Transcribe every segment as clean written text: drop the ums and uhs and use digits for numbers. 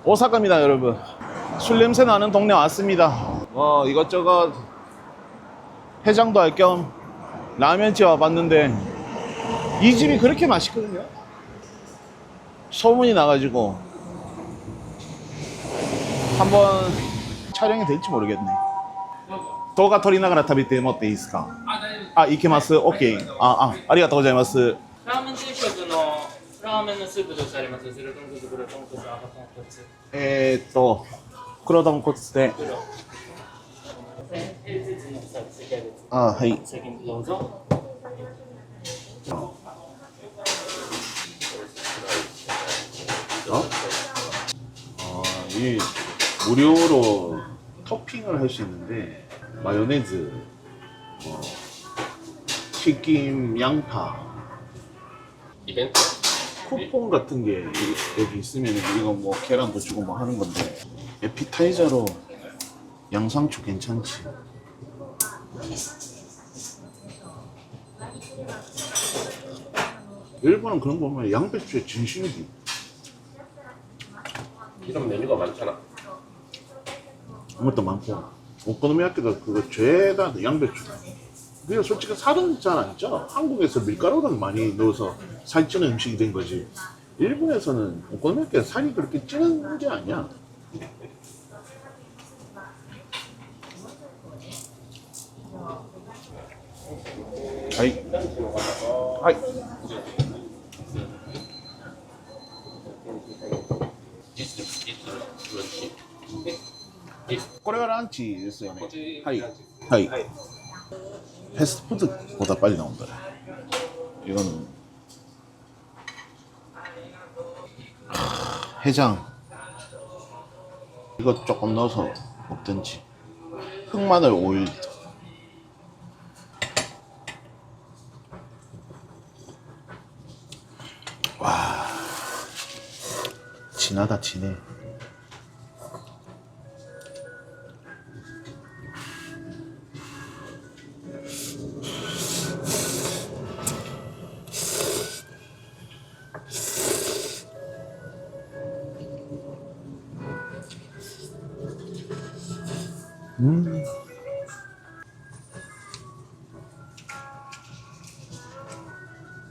오사카입니다, 여러분. 술 냄새 나는 동네 왔습니다. 이것저것 해장도 할 겸 라면집 와봤는데 이 집이 그렇게 맛있거든요. 소문이 나가지고 한번 촬영이 될지 모르겠네. 도가 토리나가라 타비테 모tteいいですか? 아, 이케마스. 오케이. 아리가또 고자이마스. ラーメン定食のラーメンのスープとしてあります。白豚骨、黒豚骨、赤豚骨。黒豚骨で。はい。先にどうぞ。 이 무료로 토핑을 할 수 있는데 마요네즈, 튀김, 양파, 이벤트? 쿠폰 같은 게 여기 있으면 이거 뭐 계란도 주고 뭐 하는 건데 에피타이저로 양상추 괜찮지? 일본은 그런 거 보면 양배추에 진심이지. 이런 메뉴가 많잖아. 그것도 많고 오코노미야끼가 그거 죄다 양배추다. 그게 솔직히 살은 잘 안 쪄. 한국에서 밀가루를 많이 넣어서 살찌는 음식이 된 거지. 일본에서는 오코노미야끼가 살이 그렇게 찌는 게 아니야. 하이. 하이. これがランチですよね。はい。はい。 패스트푸드보다 빨리 나온다. 이거는 해장. 이거 조금 넣어서 먹든지. 흑마늘 오일. 와, 진하다 진해.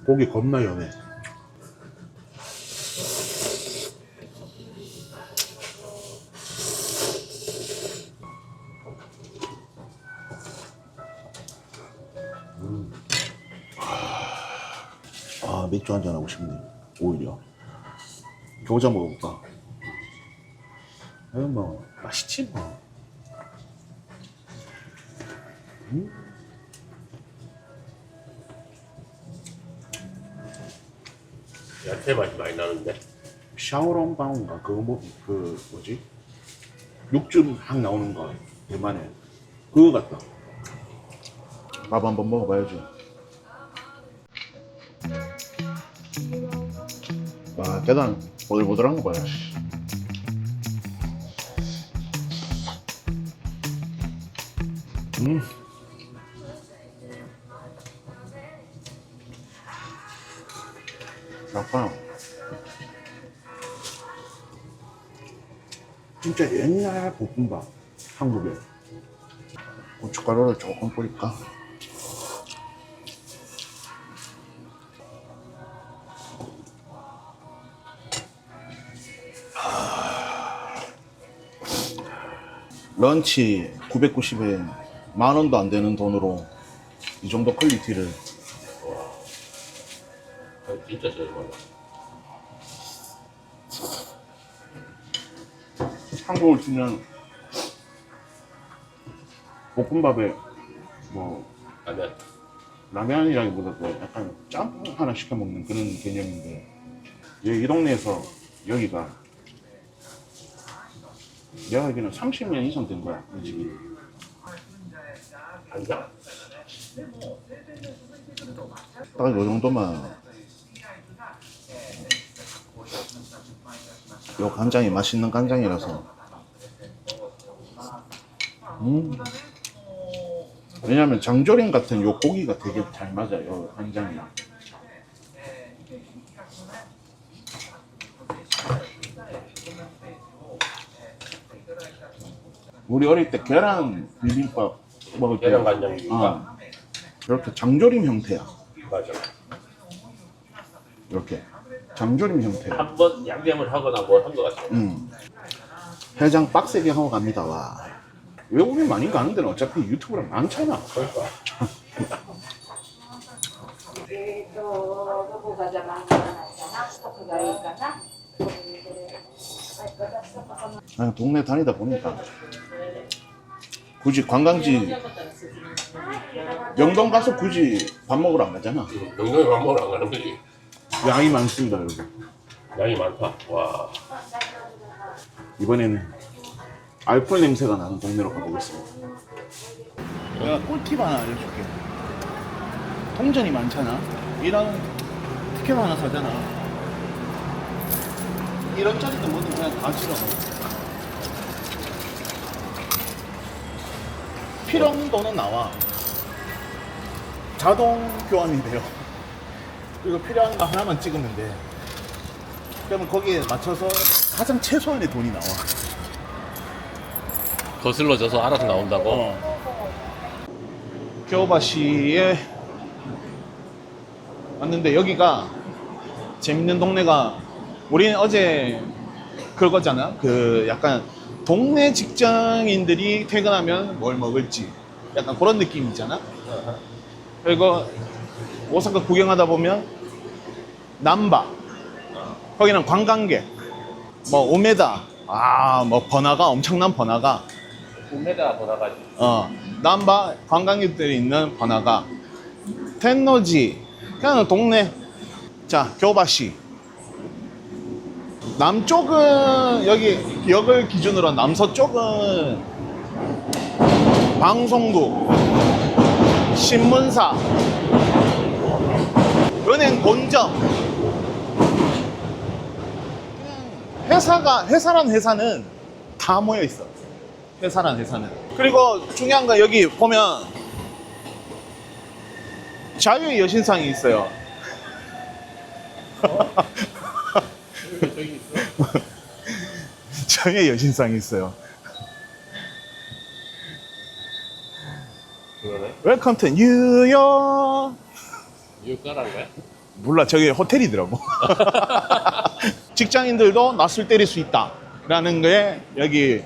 고기 겁나 연해. 맥주 한잔 하고 싶네. 오히려 겨우자 먹어볼까? 뭐 맛있지 뭐. 야채 맛이 많이 나는데. 샤오롱바오인가 그거 그 뭐지? 육즙 확 나오는 거 대만에 그거 같다. 밥 한번 먹어봐야지. 와, 계단 보들보들한 거 봐요. 약간 진짜 옛날 볶음밥. 한국에 고춧가루를 조금 뿌릴까? 런치 990에 만원도 안 되는 돈으로 이 정도 퀄리티를. 진짜 저렴하다. 한국을 치면 볶음밥에 뭐 라면이라기보다도 약간 짬뽕 하나 시켜 먹는 그런 개념인데 이 동네에서 여기가 내가 알기로는 30년 이상 된 거야, 이 집이. 간장? 딱 이 정도만. 요 간장이 맛있는 간장이라서. 왜냐면 장조림 같은 요 고기가 되게 잘 맞아요, 간장이. 우리 어릴 때 계란 비빔밥 먹을 때 계란 간장 비빔밥. 이렇게 장조림 형태야. 맞아. 이렇게 장조림 형태야. 한 번 양념을 하거나 뭘 한 것 같아. 해장 빡세게 하고 갑니다. 와. 외국인 많이 가는 데는 어차피 유튜브랑 많잖아. 그러니까. どこが邪魔にならないかな、どこがいいかな。 그냥 동네 다니다 보니까 굳이 관광지 명동 가서 굳이 밥 먹으러 안 가잖아. 명동에 밥 먹으러 안 가는 거지. 양이 많습니다, 여러분. 양이 많다. 와. 이번에는 알코올 냄새가 나는 동네로 가보겠습니다. 내가 꿀팁 하나 알려줄게. 통전이 많잖아. 이런 티켓 하나 사잖아. 이런 짜리도 뭐든 그냥 다 집어넣어. 필요한 돈은 나와. 자동 교환이 돼요. 그리고 필요한 거 하나만 찍으면 돼. 그러면 거기에 맞춰서 가장 최소한의 돈이 나와. 거슬러져서 알아서 나온다고? 교바시에 왔는데 여기가 재밌는 동네가 우리는 어제 그거잖아. 그 약간 동네 직장인들이 퇴근하면 뭘 먹을지 약간 그런 느낌 있잖아. 그리고 오사카 구경하다 보면 남바 거기는 관광객 뭐 오메다 뭐 번화가 엄청난 번화가 5m 번화가지. 남바 관광객들이 있는 번화가 텐노지 그냥 동네. 자 교바시 남쪽은 여기 역을 기준으로 남서쪽은 방송국 신문사 은행 본점 회사란 회사는 다 모여 있어. 회사란 회사는. 그리고 중요한 건 여기 보면 자유의 여신상이 있어요. 자유의 여신상이 있어요. 그러네. 웰컴 투 뉴욕. 뉴욕가라는 거야? 몰라, 저기 호텔이더라고. 직장인들도 낯을 때릴 수 있다 라는 게 여기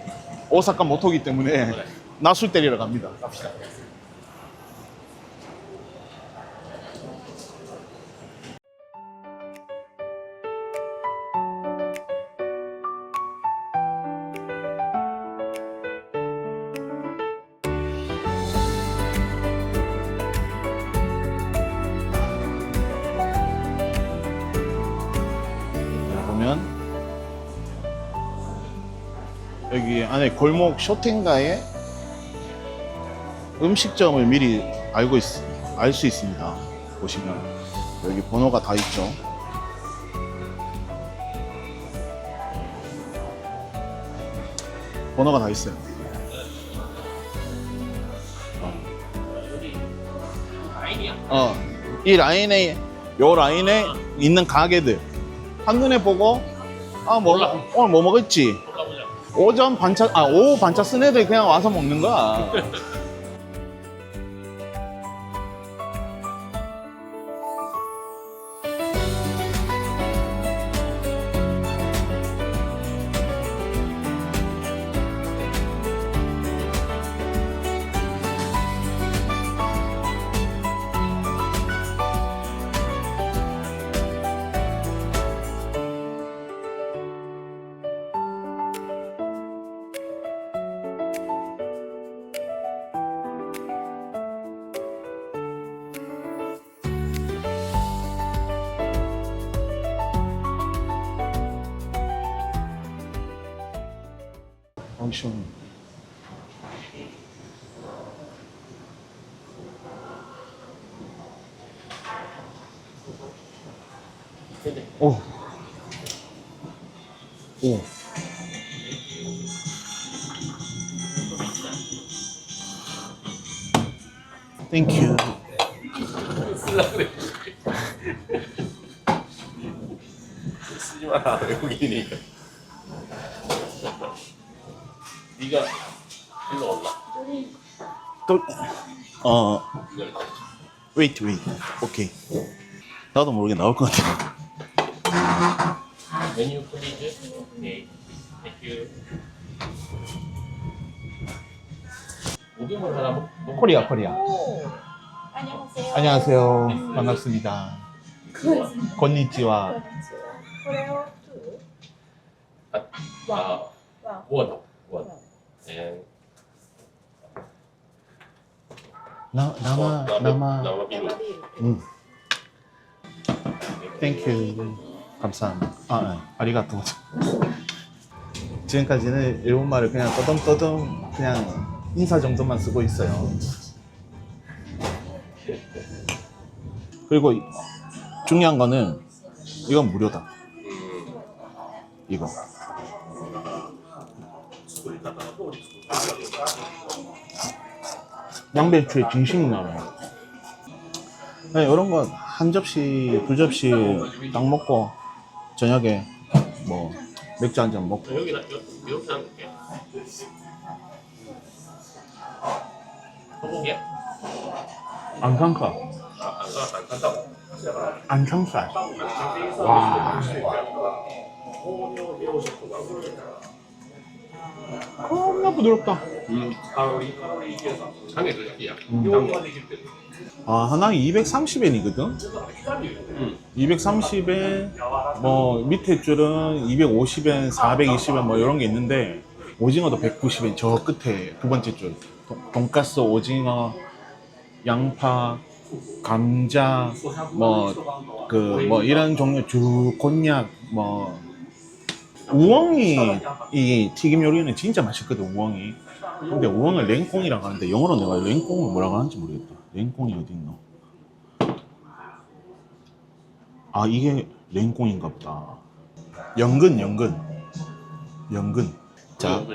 오사카 모토기 때문에 낯을 때리러 갑니다. 갑시다. 보면 여기 안에 골목 쇼텐가에 음식점을 미리 알 수 있습니다. 보시면 여기 번호가 다 있죠. 번호가 다 있어요. 이 라인에 요 라인에 있는 가게들 한눈에 보고 몰라 오늘 뭐 먹을지 오전 반차 오후 반차 쓴 애들 그냥 와서 먹는 거야. 시원해. 오. 오. 땡큐. 쓰려고 그래. 쓰지 마라, 외국인이니까. 네가 일로 올라. 또 wait. 오케이. 나도 모르게 나올 것 같아. 메뉴 플리즈. 오케이. 땡큐. 오뎅물 하나 먹. 코리아. 안녕하세요. 안녕하세요. 반갑습니다. 건니치와. 아, 원. 네. 남아 비루. 땡큐. 감사합니다. 아리가또. 지금까지는 일본말을 그냥 떠듬떠듬 그냥 인사 정도만 쓰고 있어요. 그리고 중요한 거는 이건 무료다. 이거. 양배추에 진심이 나요. 네, 이런 거 한 접시, 두 접시 딱 먹고 저녁에 뭐 맥주 한 잔 먹고. 여기 이렇게 할게. 소고기야? 안상카. 안 간다고. 안창살. 와. 겁나 부드럽다. 장에 들어가기야. 하나에 230엔이거든? 230엔, 뭐, 밑에 줄은 250엔, 420엔, 뭐, 이런 게 있는데, 오징어도 190엔, 저 끝에 두 번째 줄. 돈가스, 오징어, 양파, 감자, 뭐, 이런 종류, 곤약, 뭐, 우엉이, 이 튀김 요리는 진짜 맛있거든, 우엉이. 근데 우엉을 랭콩이라고 하는데, 영어로 내가 랭콩을 뭐라고 하는지 모르겠다. 랭콩이 어디 있노? 아, 이게 랭콩인가 보다. 연근. 자,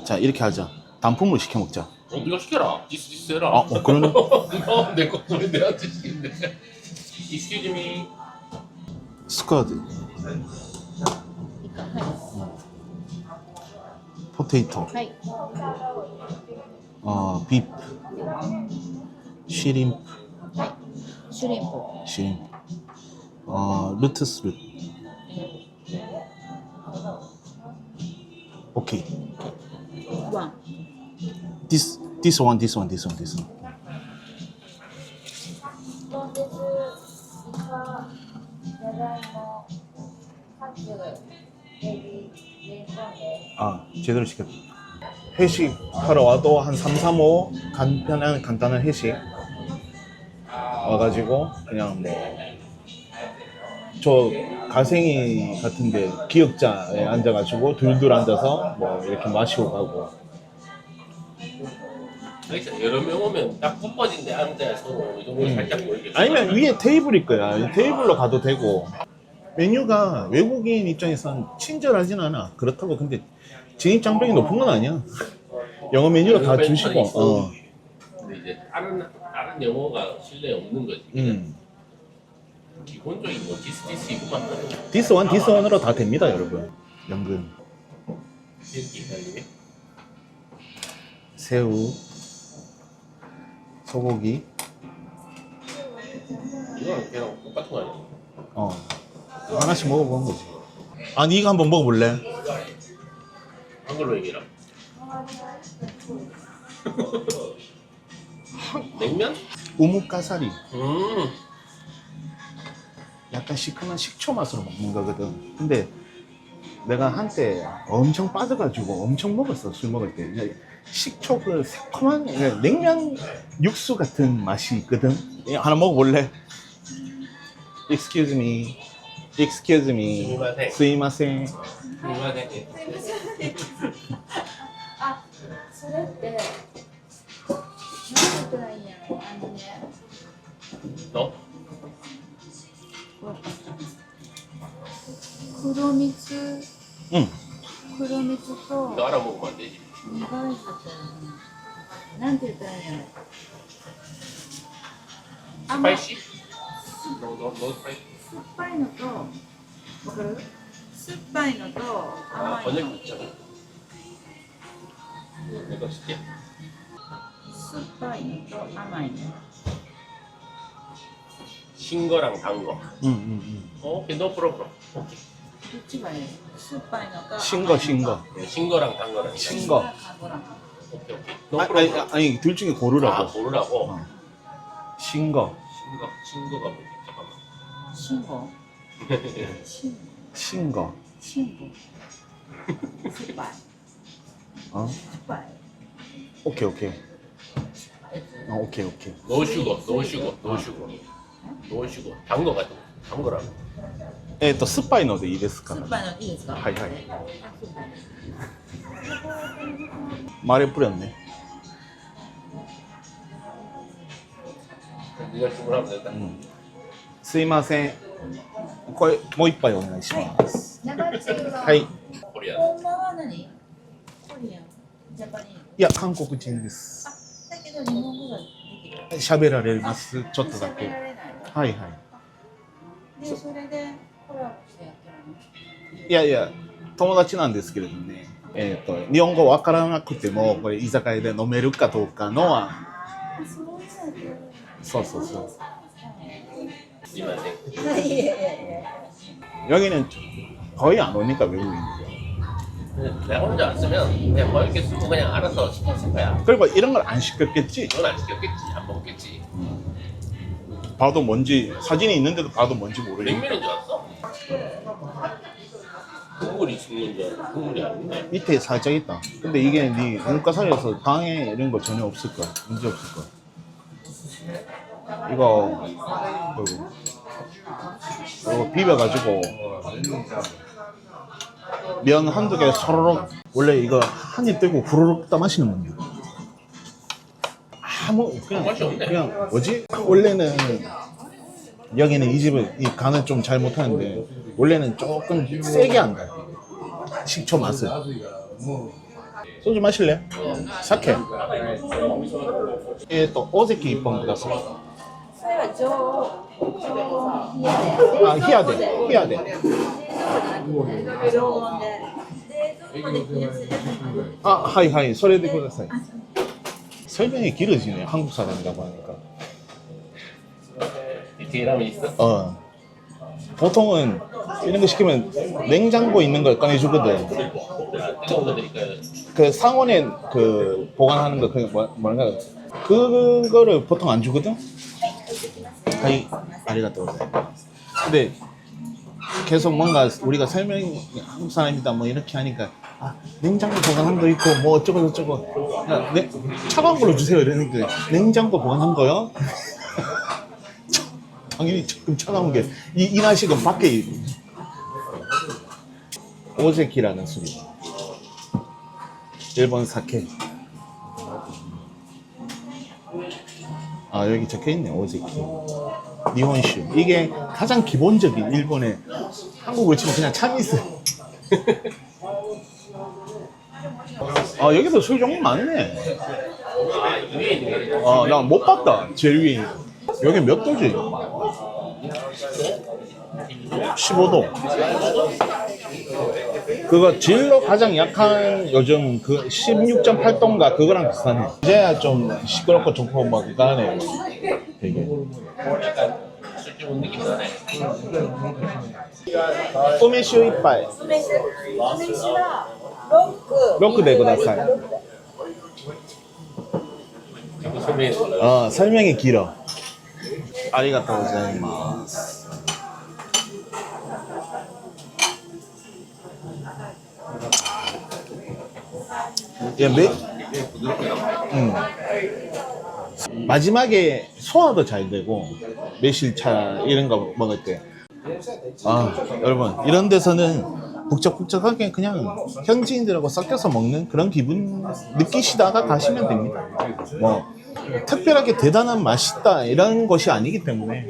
자, 이렇게 하자. 단품을 시켜 먹자. 네가 시켜라. 디스 해라. 그러네. 내거 내한테 시킨대. Excuse me. 스쿼드. 포테이토. 비프. 시림프. シュリンプ。 시림프. 루트스 루트. 오케이. ワン。 This one. 本日、イカ、じゃがいも、カツ、エビ、レンコンです。 아, 제대로 시켰다. 회식 하러 와도 한 3, 3, 5 간단한 회식 와가지고 그냥 뭐 저 가생이 같은데 기역자에 앉아가지고 둘둘 앉아서 뭐 이렇게 마시고 가고. 여러 명 오면 딱 붙어진데 앉아야 서로 이 정도 살짝 보이게. 아니면 위에 테이블일 거야. 테이블로 가도 되고. 메뉴가 외국인 입장에선 친절하진 않아. 그렇다고 근데 진입 장벽이 높은 건 아니야. 영어 메뉴로 다 주시고. 근데 이제 다른 영어가 신뢰 없는 거지. 기본적인 뭐 디스 이거만 하는. 디스 원으로 다 됩니다, 여러분. 연근, 기사님이 새우, 소고기. 이거랑 걔랑 똑같은 거 아니야? 하나씩 먹어보는 거지. 아니 이거 한번 먹어볼래? 한글로 얘기해라. 냉면? 우뭇가사리. 약간 시큼한 식초 맛으로 먹는 거거든. 근데 내가 한때 엄청 빠져가지고 엄청 먹었어. 술 먹을 때 그냥 식초 그 새콤한 그냥 냉면 육수 같은 맛이 있거든. 하나 먹어볼래? Excuse me. すいません。あ、それって何がいいんやろ。너? 黒蜜。黒蜜と 너 알아먹으면 안 되지. 苦いかったよね。なんて言ったらいいんやろ。甘い。 스파이시? 너 스파이시? 酸っぱいのと、わかる？酸っぱいのと甘いの。 번역 있잖아. 이거 시켜. 酸っぱいのと甘いの。 신 거랑 단 거. 오케이, 노 프로브럼. 오케이. どっちがいい？酸っぱいのと甘いの。 신 거, 신 거. 네, 신 거랑 단 거랑. 신 거. 오케이, 오케이. 노 아니, 프로브럼. 아니, 둘 중에 아, 고르라고. 고르라고. 신 거. 신 거가 뭐지? 잠깐만. 信号。信 신 거. 信号。酸っぱい。 어? 酸っぱい。 오케이, 오케이. 오케이, 오케이. 노 슈거, 노 슈거, 노 슈거. 노 슈거. 단 거 같은 거. 단 거라고. 酸っぱいのでいいですか酸っぱいのいいですか？はいはい。あ、酸っぱい。 말에 뿌렸네. 네가 주문하면 된다. すいません。これ、もう一杯お願いします。長中は。はい。い 코리아. ほんまは何？コリアン、ジャパニーズ。や、韓国人です。だけど日本語ができる。喋られます。ちょっとだけ。喋られないの。はいはい。で、それでコラボしてやってるの。いやいや、友達なんですけれどね。日本語わからなくても、これ居酒屋で飲めるかどうかのは、あ、そうなんです。そうそうそう。 이만 생. いやいやいや。 여기는 거의 안 오니까 외국인들. 내가 혼자 안 쓰면 그냥 뭐 이렇게 쓰고 그냥 알아서 시켰을 거야. 그리고 이런 걸 안 시켰겠지? 이건 안 시켰겠지. 안 먹었겠지. 봐도 뭔지, 사진이 있는데도 봐도 뭔지 모르겠네. 냉면인 줄 알았어. 국물이 죽는 줄 알았어. 국물이 아닌데. 밑에 살짝 있다. 근데 이게 네 문과살이어서 방에 이런 거 전혀 없을 거야. 문제 없을 거야. 이거 비벼가지고 면 한두 개 서로록 원래 이거 한 입 들고 후루룩 따마시는 건데 아무 맛이 없네. 그냥 뭐지? 원래는 여기는 이 집은 이 간을 좀 잘 못하는데 원래는 조금 세게 한다. 식초 맛을. 소주 마실래? 사케. 또 오세키 이쁜 거다. それは常温冷やで。 아, 희야 돼. 常温で。冷蔵庫で冷やすやつ。 아, 하이. 소리도 그랬어요. 설명이 길어지네. 한국 사람이라고 하니까. 디테일함이 있어. 보통은 이런 거 시키면 냉장고 있는 걸 꺼내주거든. 뜨거운 거 드릴까요? 그 상온에 그 보관하는 거, 그 뭐랄까. 그거를 보통 안 주거든? 하이, 아리가또. 근데 계속 뭔가 우리가 설명이 한국 사람이다 뭐 이렇게 하니까 아, 냉장고 보관한 거 있고 뭐 어쩌고 저쩌고 야, 차가운 걸로 주세요 이러니까 냉장고 보관한 거요? 당연히 조금 차가운 게 이 날씨는 밖에 오세키라는 술이 일본 사케. 아 여기 적혀있네 오세키 니혼슈. 이게 가장 기본적인 일본의 한국을 치면 그냥 참이슬. 아 여기도 술 종류 많네. 위에 있는 거. 나 못 봤다. 제일 위에. 여기 몇 도지? 15도. 그거 질로 가장 약한 요즘 그 16.8도인가 그거랑 비슷하네. 이제야 좀 시끄럽고 좋고 막 그러네. 되게. 술 좋은 느낌 나네. 우메슈 이빠이. 酢飯はロック。 ロックでください. 이거 설명해. 설명이 길어. 아리가또 고자이마스. 마지막에 소화도 잘 되고 매실차 이런 거 먹을 때 여러분 이런 데서는 북적북적하게 그냥 현지인들하고 섞여서 먹는 그런 기분 느끼시다가 가시면 됩니다. 뭐 특별하게 대단한 맛있다 이런 것이 아니기 때문에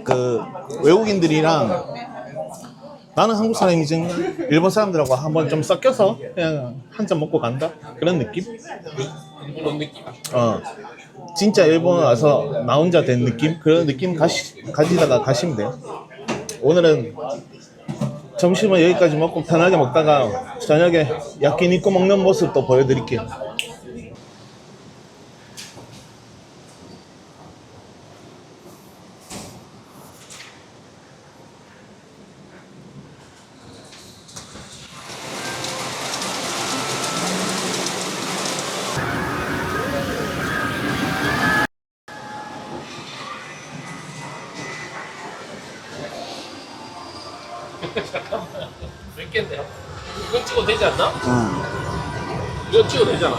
그 외국인들이랑 나는 한국 사람이지만 일본 사람들하고 한번 좀 섞여서 그냥 한 잔 먹고 간다 그런 느낌? 일본 느낌. 진짜 일본 와서 나 혼자 된 느낌? 그런 느낌 가지다가 가시면 돼요. 오늘은 점심은 여기까지 먹고 편하게 먹다가 저녁에 야끼니쿠 먹는 모습 또 보여드릴게요. 몇 개인데? 이건 찍어도 되지 않나? 이건 찍어도 되잖아.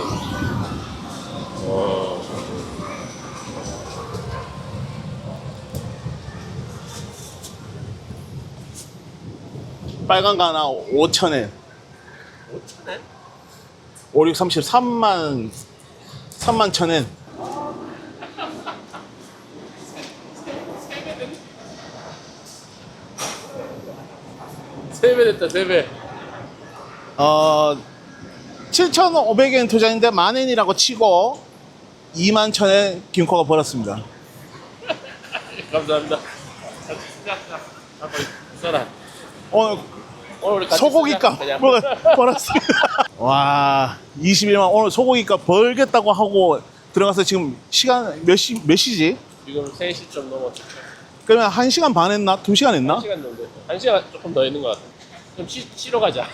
빨간 거 하나 5,000엔. 5,000엔? 5, 6, 30, 3만 1,000엔. 세 배 됐다, 3배. 7,500엔 투자인데 10,000엔이라고 치고 21,000엔 김코가 벌었습니다. 감사합니다. 써라. 오늘 오늘 같이 소고기값 쓰자, 그냥. 벌었습니다. 와, 21만. 오늘 소고기값 벌겠다고 하고 들어가서 지금 시간 몇 시지? 지금 3시 좀 넘었죠. 그러면 1시간 반 했나? 2시간 했나? 1시간 정도. 1시간 조금 더 있는 것 같아. 좀 쉬러 가자.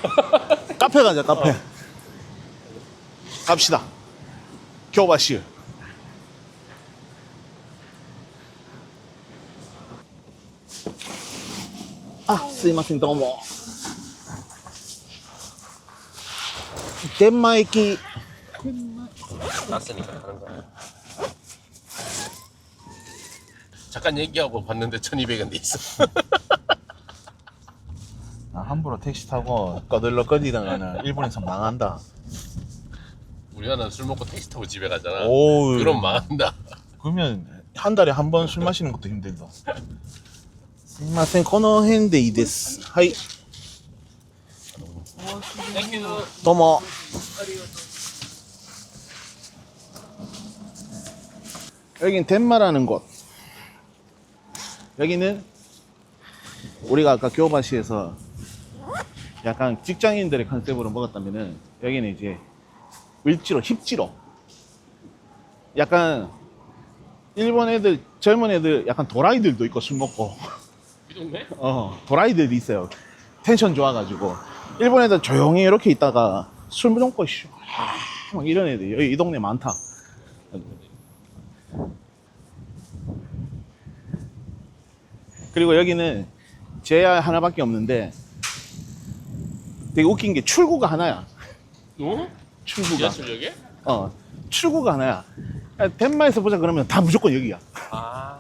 카페 가자, 카페. 갑시다. 교바시. 아, 스이마센, 도모. 덴마이키. 났으니까 하는 거야. 잠깐 얘기하고 봤는데 1,200원 돼 있어. 함부로 택시 타고 꺼들러꺼지다가는 일본에서 망한다. 우리나라는 술 먹고 택시 타고 집에 가잖아. 오, 그럼 망한다. 그러면 한 달에 한 번 술 마시는 것도 힘들다. 스미마센, 코노 헨데 이 데스. 하이. 땡큐. 도모. 여긴 덴마라는 곳. 여기는 우리가 아까 교바시에서 약간 직장인들의 컨셉으로 먹었다면은 여기는 이제 을지로, 힙지로. 약간 일본 애들, 젊은 애들 약간 도라이들도 있고 술 먹고 이 동네? 도라이들이 있어요. 텐션 좋아가지고 일본 애들 조용히 이렇게 있다가 술 먹고 막 이런 애들 여기 이 동네 많다. 그리고 여기는 JR 하나밖에 없는데 되게 웃긴 게 출구가 하나야. 어? 출구가. 지하철역에? 출구가 하나야. 덴마에서 보자 그러면 다 무조건 여기야. 아.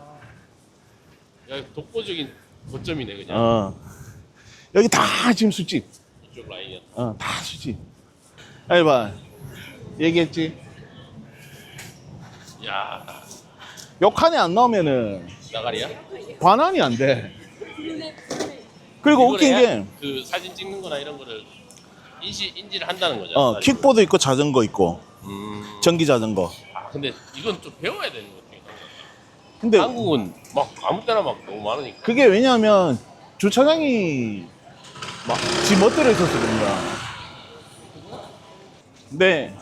야, 독보적인 거점이네 그냥. 여기 다 지금 술집. 이쪽 라인이었다. 다 술집. 아니 봐. 얘기했지. 야, 욕한에 안 나오면은 나가리야? 반환이 안 돼. 그리고 웃긴 이걸 해야 게 그 사진 찍는 거나 이런 거를 인지를 한다는 거잖아. 킥보드 있고 자전거 있고 전기 자전거. 아, 근데 이건 좀 배워야 되는 것 같아. 근데 한국은 막 아무 때나 막 너무 많으니까. 그게 왜냐하면 주차장이 막 지 멋대로 있어서 그런 거야. 근데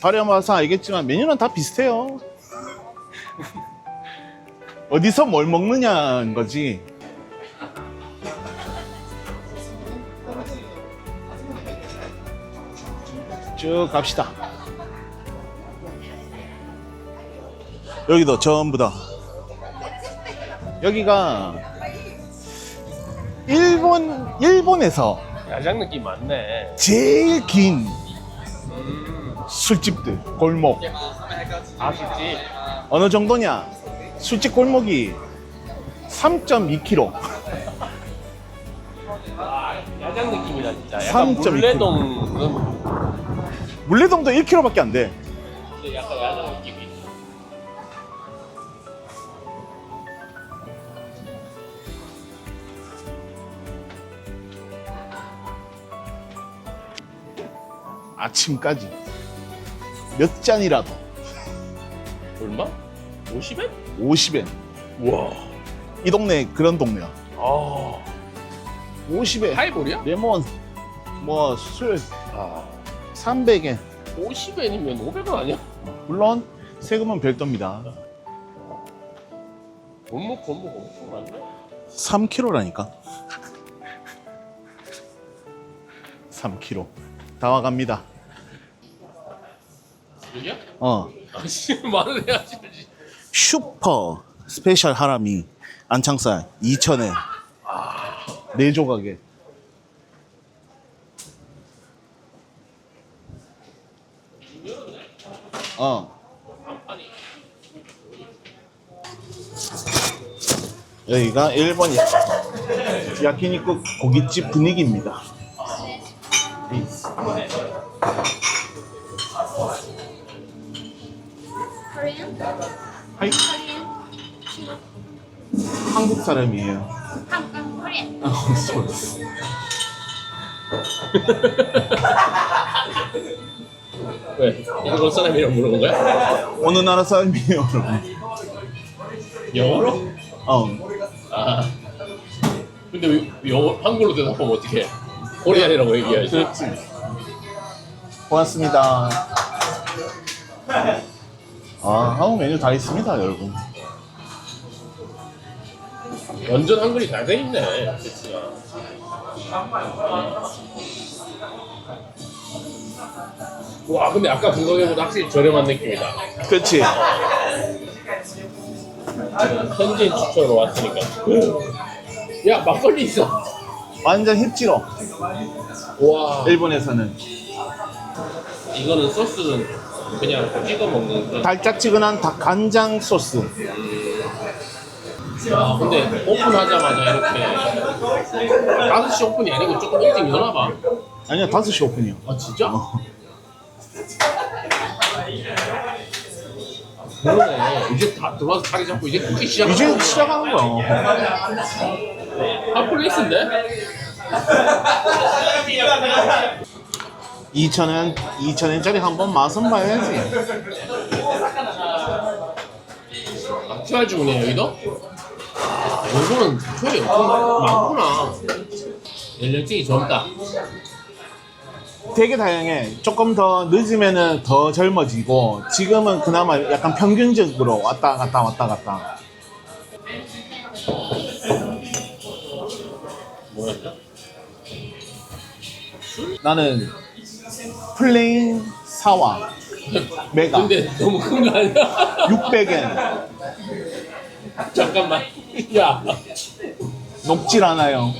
발음 와서 알겠지만 메뉴는 다 비슷해요. 어디서 뭘 먹느냐는 거지. 쭉 갑시다. 여기도 전부 다. 여기가 일본에서 야장 느낌 많네. 제일 긴 술집들, 골목. 아쉽지. 어느 정도냐? 술집 골목이 3.2km. 야장 느낌이다 진짜. 약간 3.2 물레동 그런. 물레동도 1km밖에 안 돼. 근데 약간 야장 느낌이 있어. 아침까지 몇 잔이라도 얼마? 50엔? 50엔. 우와. 이 동네 그런 동네야. 아. 50에 하이볼이야? 레몬 뭐술 300엔 50엔이면 500원 아니야? 물론 세금은 별도입니다. 골목 엄청 많네. 3kg라니까. 3kg 다 와갑니다. 여기야? 아씨 말을 해야지. 슈퍼 스페셜 하라미 안창살 2,000엔 4조각에. 여기가 일본 야키니쿠 고깃집 분위기입니다. Korean? 하이, Korean? 한국 사람이에요. 한국 Korean. sorry. 왜? 일본 사람이랑 물어본 거야? 어느 나라 사람이에요? 영어로? 어. 아. 근데 왜 영어 한글로 대답하면 어떡해? 코리안이라고 얘기해야지. 그렇지. 고맙습니다. 한국 메뉴 다 있습니다, 여러분. 완전 한글이 잘 돼 있네. 그치가. 와 근데 아까 그 가게보다 확실히 저렴한 느낌이다. 그렇지. 현지인 추천으로 왔으니까. 야 막걸리 있어. 완전 힙지로. 와 일본에서는 이거는 소스는 그냥 찍어 먹는 그런. 달짝지근한 간장 소스. 아 근데 오픈하자마자 이렇게 5시 오픈이 아니고 조금 일찍 열어봐. 아니야, 5시 오픈이요. 아 진짜? 그러네. 이제 다 들어와서 자리 잡고 이제 크기 시작하는 이제 거야. 시작하는 거야. 핫플레이스인데? 2,000엔짜리 한번 맛은 봐야지. 아, QR 주문이에요 여기도? 이거는 QR이 엄청 많구나. 연령층이 젊다. 되게 다양해. 조금 더 늦으면은 더 젊어지고, 지금은 그나마 약간 평균적으로 왔다 갔다 왔다 갔다. 뭐야? 나는 플레인 사와 메가 근데 너무 큰 거 아니야? 600엔 잠깐만. 야. 녹질 않아요.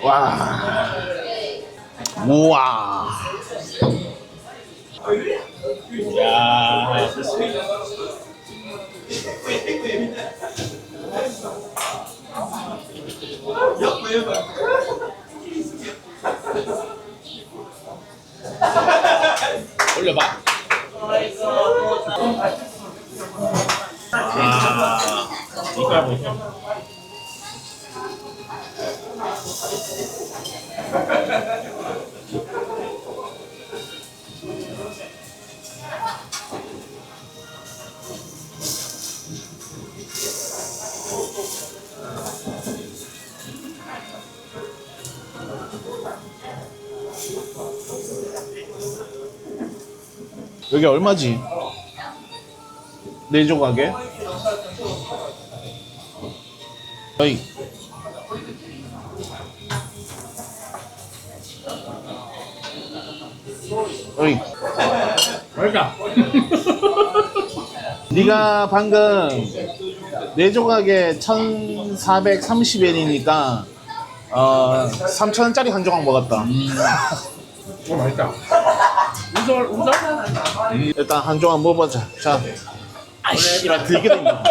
와, 우와. 야. 올려봐. 아, 이거 보세요. 여기 얼마지? 4조각에? 어이. 어이. 맛있다. 네가 방금 4조각에 1,430엔이니까 3,000원짜리 한 조각 먹었다. 맛있다. 웃어? 일단 한 조각 먹어보자. 자. 아이씨, 나 들게 된다.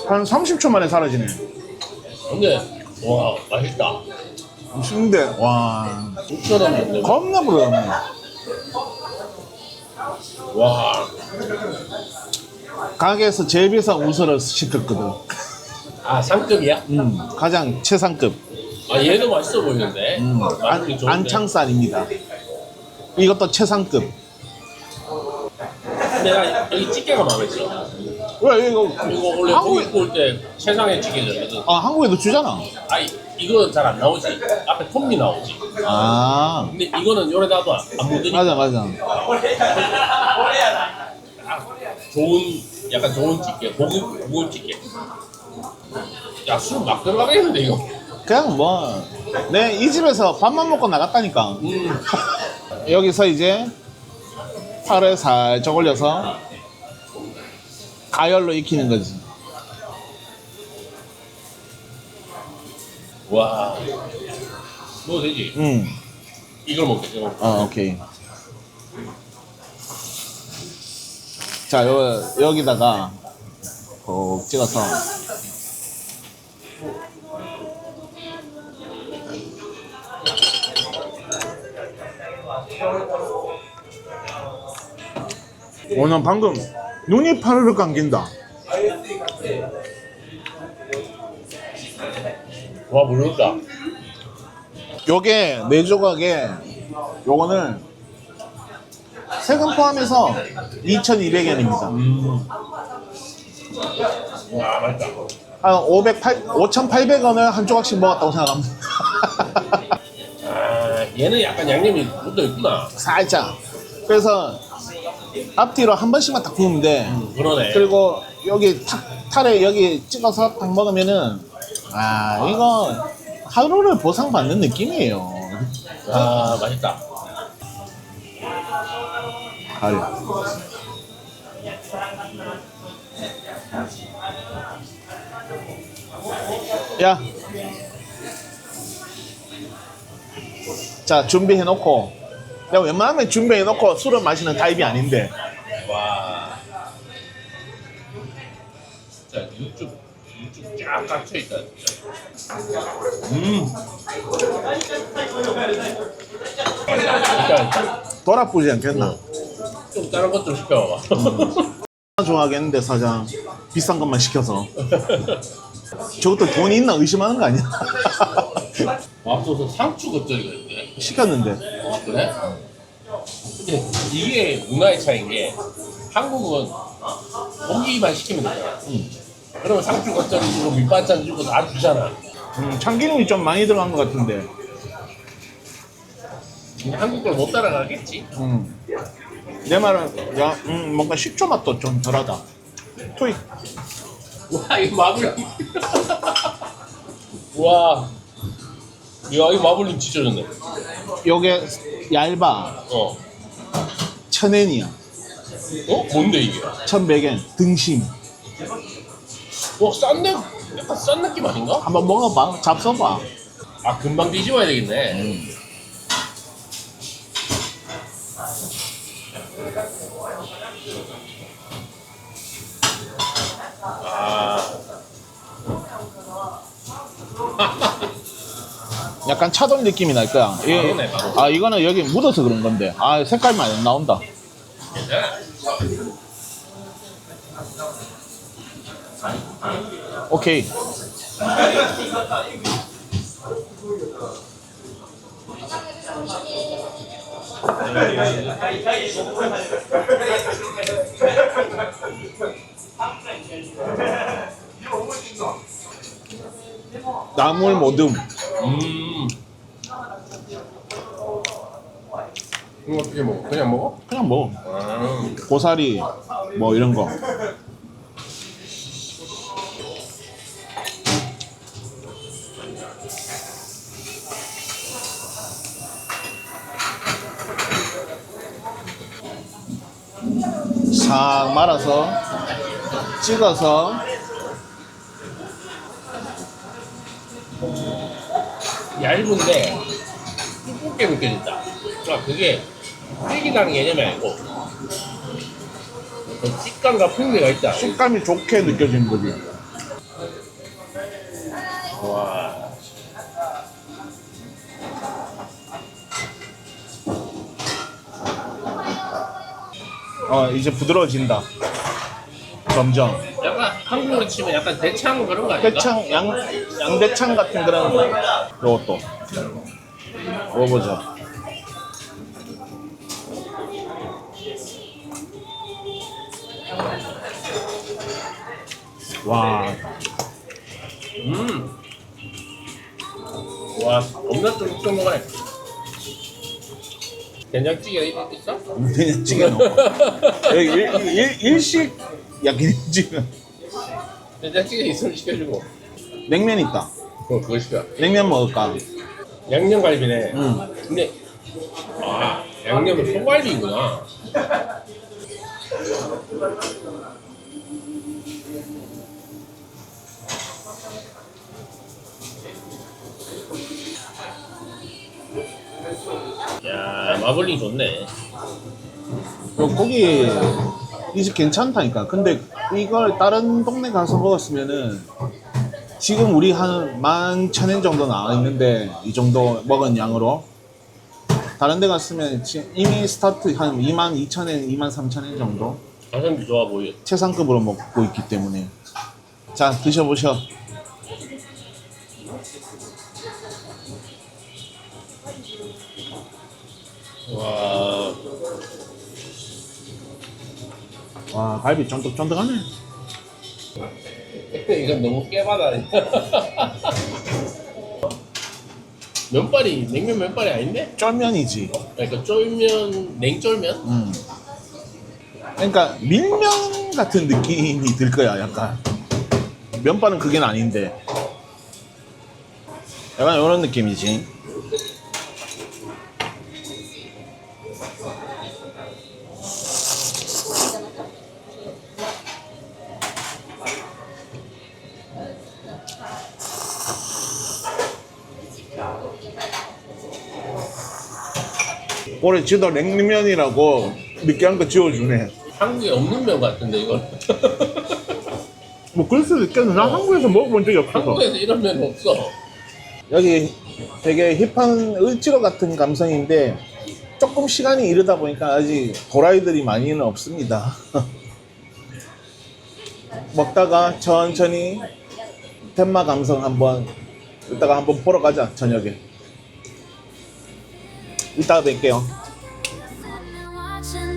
한 30초 만에 사라지네. 근데 와 맛있다. 맛있는데, 와. 6,000원인데. 겁나 부러웠네. 와. 가게에서 제일 비싼 우설을 시켰거든. 아 상급이야? 가장 최상급. 아 얘도 맛있어 보이는데. 마블링 좋은데. 안창살입니다. 이것도 최상급. 근데 나 여기 찌개가 마음에 들어. 왜 이거 이거 원래 한국에- 고기 구울 때 최상의 찌개거든. 한국에도 주잖아. 아니 이거 잘 안 나오지. 앞에 톱니 나오지. 아 근데 이거는 요래 놔도 안 묻으니까 맞아. 좋은 약간 좋은 찌개 고급 찌개. 야 술 막 들어가겠는데 이거. 그냥 뭐 내 이 집에서 밥만 먹고 나갔다니까. 여기서 이제 파를 살짝 올려서 가열로 익히는 거지. 와. 먹어도 되지. 이걸 먹겠지. 오케이. 자, 여기다가 콕 찍어서 오늘 방금 눈이 파르르 감긴다. 와 모르겠다. 요게 네 조각에 요거는 세금 포함해서 2,200엔입니다. 와 맛있다. 한 5,800원을 한 조각씩 먹었다고 생각합니다. 아 얘는 약간 양념이 묻어 있구나. 살짝. 그래서 앞뒤로 한 번씩만 딱 구우면 돼. 그러네. 그리고 여기 탈에 여기 찍어서 딱 먹으면은 이거 하루를 보상받는 느낌이에요. 아 맛있다. 가려. 야. 자, 준비해놓고. 내가 웬만하면 준비해놓고 술을 마시는 타입이 아닌데. 와. 진짜 육즙 쫙 갇혀 있다 진짜. 진짜 돌아보지 않겠나? 좀 다른 것 좀 시켜봐. 좋아하겠는데, 사장. 비싼 것만 시켜서. 저것도 돈이 있나 의심하는 거 아니야? 맙소사 상추 겉절이가 있네. 시켰는데. 아 그래? 근데 이게 문화의 차이인 게 한국은 고기만 시키면 되잖아. 그러면 상추 겉절이 주고 밑반찬 주고 다 주잖아. 참기름이 좀 많이 들어간 것 같은데. 근데 한국 걸 못 따라가겠지. 내 말은, 야, 뭔가 식초 맛도 좀 덜하다. 토익. 와 이거 마블링. 와. 야 이거 마블링 진짜 좋네. 요게 얇아. 어. 1,000엔이야. 어? 뭔데 이게? 1,100엔. 등심. 약간 싼 느낌 아닌가? 한번 먹어봐. 잡숴봐. 아 금방 뒤집어야 되겠네. 약간 차돌 느낌이 날 거야. 바로네, 바로. 이거는 여기 묻어서 그런 건데. 색깔만 안 나온다. 오케이. 나물 모듬. 이거 어떻게 먹어? 그냥 먹어? 그냥 뭐 아. 고사리 뭐 이런 거. 싹 말아서 찍어서 얇은데 두껍게 느껴진다. 그러니까 그게 튀기다는 개념이 아니고 그 식감과 풍미가 있다. 식감이 좋게 느껴지는 거지. 와. 이제 부드러워진다. 점점. 약간 한국으로 치면 약간 대창 그런 거 아닌가? 대창, 양대창 같은 그런 요것도 먹어보자. 와, 와, 겁나 쫀쫀하네. 된장찌개 있어? 된장찌개 넣어. 여기 일식 야끼니찌개. 된장찌개 있으면 시켜주고. 냉면 있다. 그거 시켜. 냉면 먹을까? 양념갈비네. 응. 근데 아 양념은 소갈비구나. 야 마블링 좋네. 요 고기 이 집 괜찮다니까. 근데 이걸 다른 동네 가서 먹었으면은 지금 우리 한 11,000엔 정도 나와 있는데 이 정도 먹은 양으로 다른 데 갔으면 이미 스타트 한 22,000엔, 23,000엔 정도 가성비 좋아 보여. 최상급으로 먹고 있기 때문에. 자, 드셔보셔. 와 와, 갈비 쫀득쫀득하네. 이건 너무 깨바다. 면발이 냉면 면발이 아닌데? 쫄면이지. 그러니까 쫄면 냉쫄면? 그러니까 밀면 같은 느낌이 들 거야, 약간. 면발은 그게 아닌데. 약간 이런 느낌이지. 올해 지도 냉면이라고 느끼한 거 지워주네. 한국에 없는 면 같은데 이건. 뭐 그럴 수도 있겠는데 난 한국에서 먹어본 적이 없어서. 한국에서 이런 면 없어. 여기 되게 힙한 을지로 같은 감성인데 조금 시간이 이르다 보니까 아직 도라이들이 많이는 없습니다. 먹다가 천천히 텐마 감성 한번 이따가 한번 보러 가자, 저녁에. 이따가 뵐게요. watching